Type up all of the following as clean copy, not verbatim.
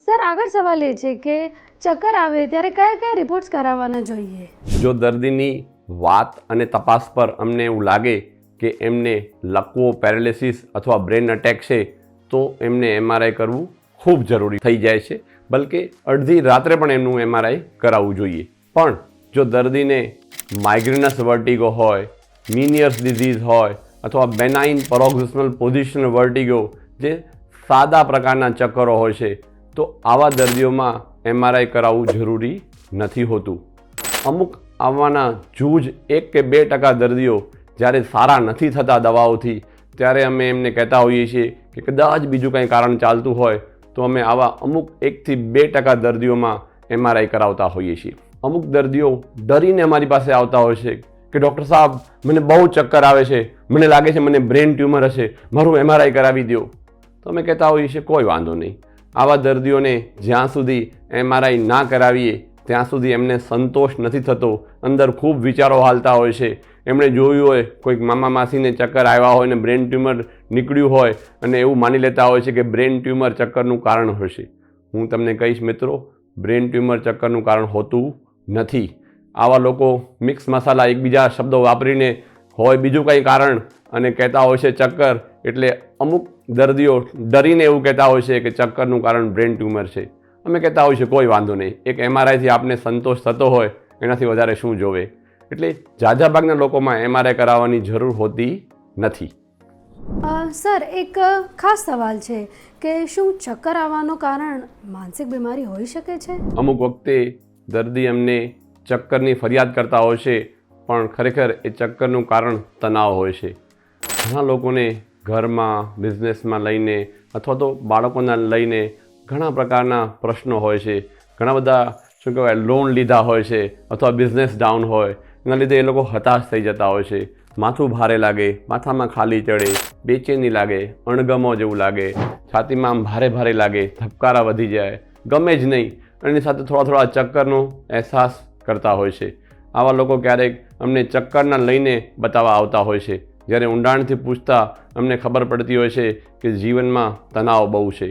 Sir, આગળ સવાલ એ છે કે ચક્કર આવે ત્યારે કયા કયા રિપોર્ટ્સ કરાવવાના જોઈએ? જો દર્દીની વાત અને તપાસ પર અમને એવું લાગે કે એમને લકવો, પેરાલિસિસ અથવા બ્રેન અટેક છે તો એમને MRI કરવું ખૂબ જરૂરી થઈ જાય છે. બલકે અડધી રાત્રે પણ એમનું MRI કરાવવું જોઈએ. પણ જો દર્દીને માઇગ્રેનસ વર્ટિગો હોય, મીનિયર્સ ડિઝીઝ હોય અથવા બેનાઇન પેરોક્સિસ્મલ પોઝિશનલ વર્ટિગો જે સાદા પ્રકારના ચક્કરો હોય છે તો આવા દર્દીઓમાં MRI કરાવવું જરૂરી નથી હોતું. અમુક આવવાના જૂજ 1 કે 2% દર્દીઓ જ્યારે સારા નથી થતા દવાઓથી ત્યારે અમે એમને કહેતા હોઈએ છીએ કે કદાચ બીજું કંઈ કારણ ચાલતું હોય તો અમે આવા અમુક 1 થી 2% દર્દીઓમાં MRI કરાવતા હોઈએ છીએ. અમુક દર્દીઓ ડરીને અમારી પાસે આવતા હોય છે કે ડૉક્ટર સાહેબ મને બહુ ચક્કર આવે છે, મને લાગે છે મને બ્રેન ટ્યુમર હશે, મારું MRI કરાવી દો. તો અમે કહેતા હોઈએ છીએ કોઈ વાંધો નહીં. આવા દર્દીઓને જ્યાં સુધી MRI ના કરાવીએ ત્યાં સુધી એમને સંતોષ નથી થતો. અંદર ખૂબ વિચારો હાલતા હોય છે. એમણે જોયું હોય કોઈક મામા માસીને ચક્કર આવ્યા હોય ને બ્રેન ટ્યુમર નીકળ્યું હોય અને એવું માની લેતા હોય છે કે બ્રેન ટ્યુમર ચક્કરનું કારણ હશે. હું તમને કહીશ મિત્રો, બ્રેન ટ્યુમર ચક્કરનું કારણ હોતું નથી. આવા લોકો મિક્સ મસાલા એકબીજા શબ્દો વાપરીને હોય બીજું કંઈ કારણ અને કહેતા હોય છે ચક્કર, એટલે અમુક દર્દીઓ ડરીને એવું કહેતા હોય છે કે ચક્કરનું કારણ બ્રેન ટ્યુમર છે. અમે કહેતા હોય છે કોઈ વાંધો નહીં, એક MRIથી આપને સંતોષ થતો હોય એનાથી વધારે શું જોવે. એટલે ઝાઝા ભાગના લોકોમાં MRI કરાવવાની જરૂર હોતી નથી. સર, એક ખાસ સવાલ છે કે શું ચક્કર આવવાનું કારણ માનસિક બીમારી હોઈ શકે છે? અમુક વખતે દર્દી અમને ચક્કરની ફરિયાદ કરતા હોય છે પણ ખરેખર એ ચક્કરનું કારણ તણાવ હોય છે. ઘણા લોકોને ઘરમાં, બિઝનેસમાં લઈને અથવા તો બાળકોના લઈને ઘણા પ્રકારના પ્રશ્નો હોય છે. ઘણા બધા શું કહેવાય લોન લીધા હોય છે અથવા બિઝનેસ ડાઉન હોય, એના લીધે એ લોકો હતાશ થઈ જતા હોય છે. માથું ભારે લાગે, માથામાં ખાલી ચડે, બેચેની લાગે, અણગમો જેવું લાગે, છાતીમાં આમ ભારે ભારે લાગે, ધબકારા વધી જાય, ગમે જ નહીં. એની સાથે થોડા ચક્કરનો અહેસાસ કરતા હોય છે. આવા લોકો ક્યારેક અમને ચક્કરના લઈને બતાવવા આવતા હોય છે. જ્યારે ઊંડાણથી પૂછતા અમને ખબર પડતી હોય છે કે જીવનમાં તણાવ બહુ છે.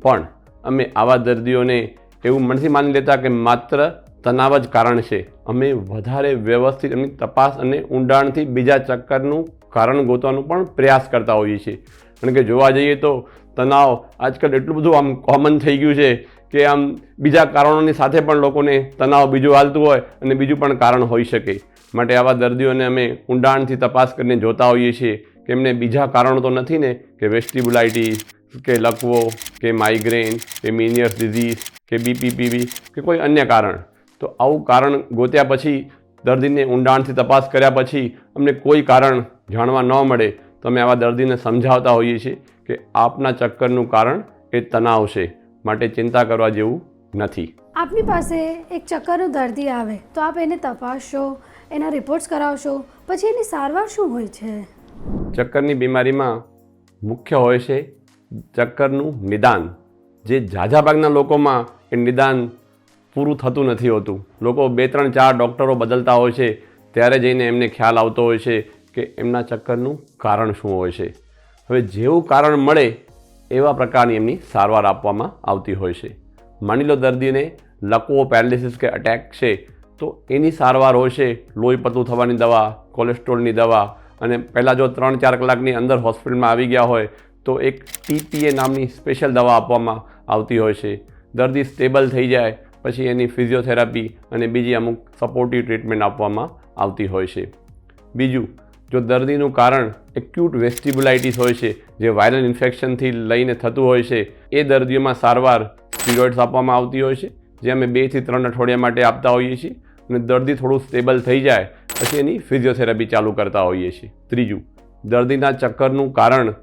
પણ અમે આવા દર્દીઓને એવું નથી માની લેતા કે માત્ર તણાવ જ કારણ છે. અમે વધારે વ્યવસ્થિત એમની તપાસ અને ઊંડાણથી બીજા ચક્કરનું કારણ ગોતવાનો પણ પ્રયાસ કરતા હોઈએ છીએ. કારણ કે જોવા જઈએ તો તણાવ આજકાલ એટલું બધું આમ કોમન થઈ ગયું છે કે આમ બીજા કારણોની સાથે પણ લોકોને તણાવ બીજું હાલતું હોય અને બીજું પણ કારણ હોઈ શકે. માટે આવા દર્દીઓને અમે ઊંડાણથી તપાસ કરીને જોતા હોઈએ છીએ કે એમને બીજા કારણો તો નથી ને કે વેસ્ટિબ્યુલાઇટિસ કે લકવો કે માઇગ્રેન કે મીનિયર્સ ડિઝીઝ કે BPPV કે કોઈ અન્ય કારણ. તો આવું કારણ ગોત્યા પછી દર્દીને ઊંડાણથી તપાસ કર્યા પછી અમને કોઈ કારણ જાણવા ન મળે તો અમે આવા દર્દીને સમજાવતા હોઈએ છીએ કે આપના ચક્કરનું કારણ એ તણાવ છે, માટે ચિંતા કરવા જેવું નથી. આપની પાસે એક ચક્કરનો દર્દી આવે તો આપ એને તપાસશો, એના રિપોર્ટ્સ કરાવશો, પછી એની સારવાર શું હોય છે? ચક્કરની બીમારીમાં મુખ્ય હોય છે ચક્કરનું નિદાન. જે ઝાઝા ભાગના લોકોમાં એ નિદાન પૂરું થતું નથી હોતું. લોકો 2, 3, 4 ડૉક્ટરો બદલતા હોય છે ત્યારે જઈને એમને ખ્યાલ આવતો હોય છે કે એમના ચક્કરનું કારણ શું હોય છે. હવે જેવું કારણ મળે એવા પ્રકારની એમની સારવાર આપવામાં આવતી હોય છે. માની લો દર્દીને લકવો, પેરાલિસિસ કે અટેક છે તો એની સારવાર હોય છે લોહી પતલું થવાની દવા, કોલેસ્ટ્રોલની દવા, અને પહેલાં જો 3-4 કલાકની અંદર હોસ્પિટલમાં આવી ગયા હોય તો એક TPA નામની સ્પેશિયલ દવા આપવામાં આવતી હોય છે. દર્દી સ્ટેબલ થઈ જાય પછી એની ફિઝિયોથેરાપી અને બીજી અમુક સપોર્ટિવ ટ્રીટમેન્ટ આપવામાં આવતી હોય છે. બીજું, જો દર્દીનું કારણ એક્યુટ વેસ્ટિબ્યુલાઇટિસ હોય છે જે વાયરલ ઇન્ફેક્શનથી લઈને થતું હોય છે, એ દર્દીઓમાં સારવાર સ્ટીરોઇડ્સ આપવામાં આવતી હોય છે જે અમે 2 થી 3 અઠવાડિયા માટે આપતા હોઈએ છીએ અને દર્દી થોડું સ્ટેબલ થઈ જાય પછી એની ફિઝિયોથેરાપી ચાલુ કરતા હોઈએ છીએ. ત્રીજું, દર્દીના ચક્કરનું કારણ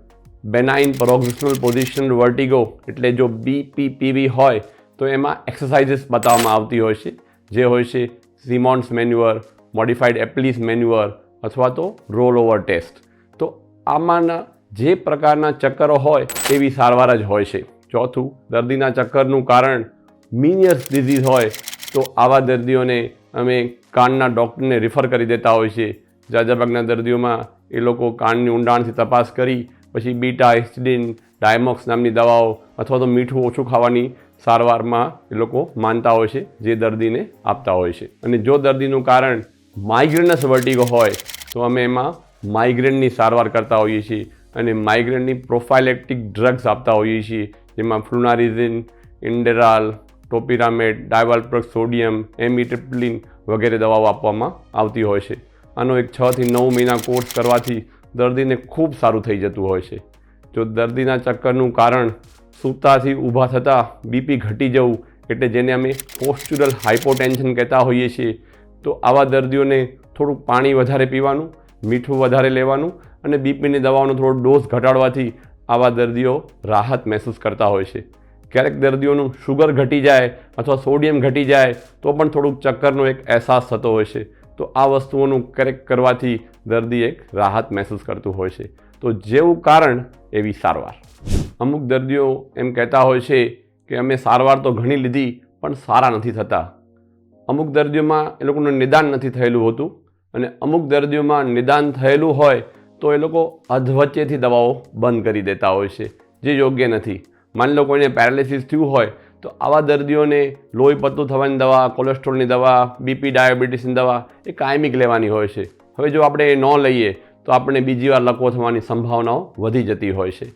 બેનાઇન પેરોક્સિસ્મલ પોઝિશનલ વર્ટિગો એટલે જો BPPV હોય તો એમાં એક્સરસાઇઝીસ બતાવવામાં આવતી હોય છે, જે હોય છે સિમોન્સ મેન્યુઅર, મોડિફાઈડ એપ્લીસ મેન્યુઅર અથવા તો રોલ ઓવર ટેસ્ટ. તો આમાંના જે પ્રકારના ચક્કરો હોય એવી સારવાર જ હોય છે. ચોથું, દર્દીના ચક્કરનું કારણ મિનિયસ ડિઝીઝ હોય તો આવા દર્દીઓને અમે કાનના ડૉક્ટરને રિફર કરી દેતા હોય છે. જાજાભાગના દર્દીઓમાં એ લોકો કાનની ઊંડાણથી તપાસ કરી પછી બીટા એસ્ટિડિન, ડાયમોક્સ નામની દવાઓ અથવા તો મીઠું ઓછું ખાવાની સારવારમાં એ લોકો માનતા હોય છે, જે દર્દીને આપતા હોય છે. અને જો દર્દીનું કારણ માઇગ્રેનસ વર્ટિગો હોય તો અમે એમાં માઇગ્રેનની સારવાર કરતા હોઈએ છીએ અને માઇગ્રેનની પ્રોફાઇલેક્ટિક ડ્રગ્સ આપતા હોઈએ છીએ, જેમાં ફ્લુનારિઝિન, ઇન્ડેરાલ, ટોપિરામેડ, ડાયવાલ્પ્રોક્સ સોડિયમ, એમિટ્રિપ્લિન વગેરે દવાઓ આપવામાં આવતી હોય છે. આનો એક 6 થી 9 મહિના કોર્સ કરવાથી દર્દીને ખૂબ સારું થઈ જતું હોય છે. જો દર્દીના ચક્કરનું કારણ સૂતાથી ઊભા થતાં BP ઘટી જવું એટલે જેને અમે પોસ્ચ્યુરલ હાઇપોટેન્શન કહેતા હોઈએ છીએ, તો આવા દર્દીઓને થોડુંક પાણી વધારે પીવાનું, મીઠું વધારે લેવાનું અને BPની દવાઓનો થોડો ડોઝ ઘટાડવાથી આવા દર્દીઓ રાહત મહેસૂસ કરતા હોય છે. ક્યારેક દર્દીઓનું શુગર ઘટી જાય અથવા સોડિયમ ઘટી જાય તો પણ થોડુંક ચક્કરનો એક અહેસાસ થતો હોય છે. તો આ વસ્તુઓનું કરેક્ટ કરવાથી દર્દી એક રાહત મહેસૂસ કરતું હોય છે. તો જેવું કારણ એવી સારવાર. અમુક દર્દીઓ એમ કહેતા હોય છે કે અમે સારવાર તો ઘણી લીધી પણ સારા નથી થતા. અમુક દર્દીઓમાં એ લોકોનું નિદાન નથી થયેલું હોતું અને અમુક દર્દીઓમાં નિદાન થયેલું હોય તો એ લોકો અધવચ્ચેથી દવાઓ બંધ કરી દેતા હોય છે, જે યોગ્ય નથી. માની લો કોઈને પેરાલિસિસ થયું હોય તો આવા દર્દીઓને લોહી પતલું થવાની દવા, કોલેસ્ટ્રોલની દવા, BP ડાયાબિટીસની દવા એ કાયમિક લેવાની હોય છે. હવે જો આપણે એ ન લઈએ તો આપણે બીજી વાર લકવો થવાની સંભાવનાઓ વધી જતી હોય છે.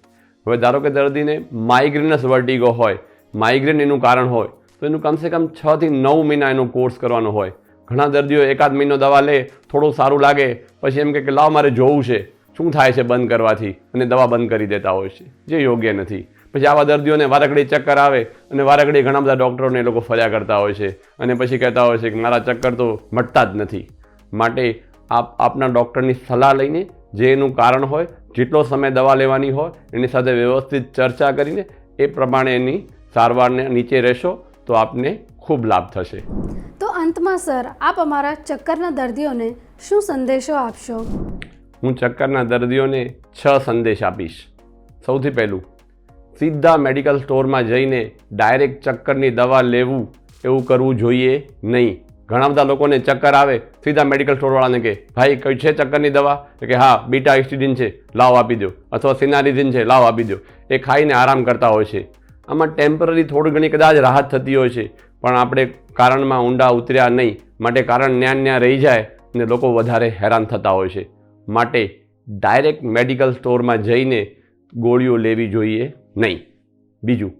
હવે ધારો કે દર્દીને માઇગ્રેનસ વર્ટિગો હોય, માઇગ્રેન એનું કારણ હોય તો એનું કમસે કમ 6 થી 9 મહિના એનો કોર્સ કરવાનો હોય. ઘણા દર્દીઓ 1-8 મહિનો દવા લે, થોડું સારું લાગે પછી એમ કે લાવ મારે જોવું છે શું થાય છે બંધ કરવાથી, અને દવા બંધ કરી દેતા હોય છે, જે યોગ્ય નથી. પછી આવા દર્દીઓને વારઘડી ચક્કર આવે અને વારઘડી ઘણા બધા ડૉક્ટરોને એ લોકો ફર્યા કરતા હોય છે અને પછી કહેતા હોય છે કે મારા ચક્કર તો મટતા જ નથી. માટે આપના ડૉક્ટરની સલાહ લઈને જે એનું કારણ હોય, જેટલો સમય દવા લેવાની હોય એની સાથે વ્યવસ્થિત ચર્ચા કરીને એ પ્રમાણે એની સારવારને નીચે રહેશો તો આપને ખૂબ લાભ થશે. તો અંતમાં સર, આપ અમારા ચક્કરના દર્દીઓને શું સંદેશો આપશો? હું ચક્કરના દર્દીઓને 6 સંદેશ આપીશ. સૌથી પહેલું, સીધા મેડિકલ સ્ટોરમાં જઈને ડાયરેક્ટ ચક્કરની દવા લેવું એવું કરવું જોઈએ નહીં. ઘણા બધા લોકોને ચક્કર આવે, સીધા મેડિકલ સ્ટોરવાળાને કહે ભાઈ કઈ છે ચક્કરની દવા? કે હા બીટા એસ્ટિડિન છે, લાવ આપી દો, અથવા સિનારિઝિન છે, લાવ આપી દો. એ ખાઈને આરામ કરતા હોય છે. આમાં ટેમ્પરરી થોડી ઘણી કદાચ રાહત થતી હોય છે, પણ આપણે કારણમાં ઊંડા ઉતર્યા નહીં, માટે કારણ ન્યા રહી જાય અને લોકો વધારે હેરાન થતા હોય છે. માટે ડાયરેક્ટ મેડિકલ સ્ટોરમાં જઈને ગોળીઓ લેવી જોઈએ નહીં. બીજું,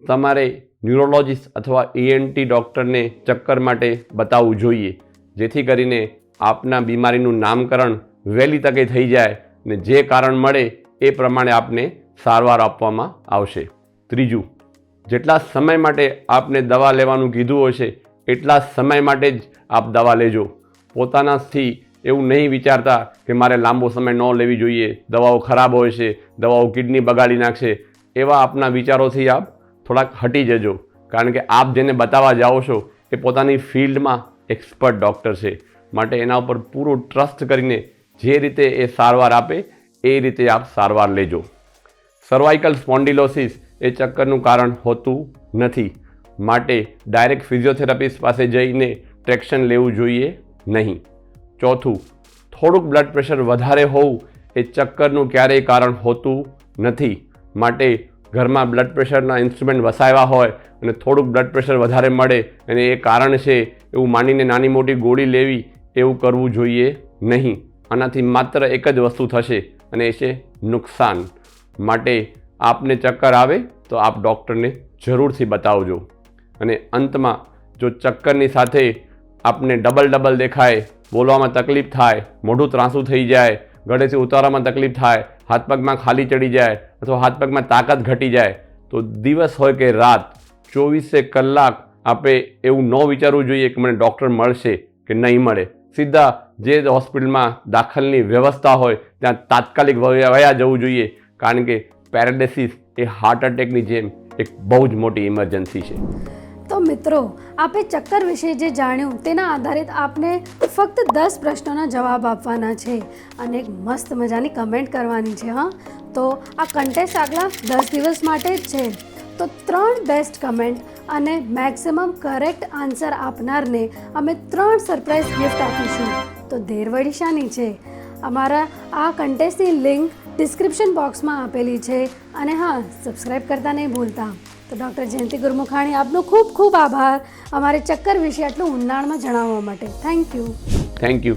તમારે ન્યુરોલોજિસ્ટ અથવા ENT ડૉક્ટરને ચક્કર માટે બતાવવું જોઈએ, જેથી કરીને આપના બીમારીનું નામકરણ વહેલી તકે થઈ જાય ને જે કારણ મળે એ પ્રમાણે આપને સારવાર આપવામાં આવશે. ત્રીજું, જેટલા સમય માટે આપને દવા લેવાનું કીધું હોય છે એટલા સમય માટે જ આપ દવા લેજો. પોતાનાથી એવું નહીં વિચારતા કે મારે લાંબો સમય ન લેવી જોઈએ, દવાઓ ખરાબ હોય છે, દવાઓ કિડની બગાડી નાખશે, એવા આપના વિચારોથી આપ થોડાક હટી જજો. કારણ કે આપ જેને બતાવવા જાઓ છો એ પોતાની ફિલ્ડમાં એક્સપર્ટ ડૉક્ટર છે, માટે એના ઉપર પૂરું ટ્રસ્ટ કરીને જે રીતે એ સારવાર આપે એ રીતે આપ સારવાર લેજો. સર્વાઇકલ સ્પોન્ડિલોસિસ એ ચક્કરનું કારણ હોતું નથી, માટે ડાયરેક્ટ ફિઝિયોથેરાપિસ્ટ પાસે જઈને ટ્રેક્શન લેવું જોઈએ નહીં. ચોથું, થોડુંક બ્લડ પ્રેશર વધારે હોવું એ ચક્કરનું ક્યારેય કારણ હોતું નથી, માટે ઘરમાં બ્લડ પ્રેશરના ઇન્સ્ટ્રુમેન્ટ વસાવ્યા હોય અને થોડુંક બ્લડ પ્રેશર વધારે મળે અને એ કારણ છે એવું માનીને નાની મોટી ગોળી લેવી એવું કરવું જોઈએ નહીં. આનાથી માત્ર એક જ વસ્તુ થશે અને એ છે નુકસાન. માટે આપને ચક્કર આવે તો આપ ડૉક્ટરને જરૂરથી બતાવજો. અને અંતમાં જો ચક્કરની સાથે આપને ડબલ દેખાય, બોલવામાં તકલીફ થાય, મોઢું ત્રાંસું થઈ જાય, ગળેથી ઉતારવામાં તકલીફ થાય, હાથ પગમાં ખાલી ચડી જાય અથવા હાથ પગમાં તાકાત ઘટી જાય, તો દિવસ હોય કે રાત 24 કલાક આપે એવું ન વિચારવું જોઈએ કે મને ડૉક્ટર મળશે કે નહીં મળે. સીધા જે હોસ્પિટલમાં દાખલની વ્યવસ્થા હોય ત્યાં તાત્કાલિક વયા જવું જોઈએ. કારણ કે પેરાલિસિસ એ હાર્ટ એટેકની જેમ એક બહુ જ મોટી ઇમરજન્સી છે. તો મિત્રો, આપે ચક્કર વિશે જે જાણ્યું તેના આધારિત આપને ફક્ત 10 પ્રશ્નોના જવાબ આપવાના છે અને એક મસ્ત મજાની કમેન્ટ કરવાની છે. હા, તો આ કન્ટેસ્ટ આગલા 10 દિવસ માટે જ છે. તો 3 બેસ્ટ કમેન્ટ અને મેક્સિમમ કરેક્ટ આન્સર આપનારને અમે 3 સરપ્રાઈઝ ગિફ્ટ આપીશું. તો દેરવડી શાની છે? અમારા આ કન્ટેસ્ટની લિંક ડિસ્ક્રિપ્શન બોક્સમાં આપેલી છે. અને હા, સબસ્ક્રાઈબ કરતા નહીં ભૂલતા. તો ડૉક્ટર જયંતિ ગુરમુખાણી, આપનો ખૂબ ખૂબ આભાર અમારે ચક્કર વિશે આટલું ઊંડાણમાં જણાવવા માટે. Thank you. Thank you.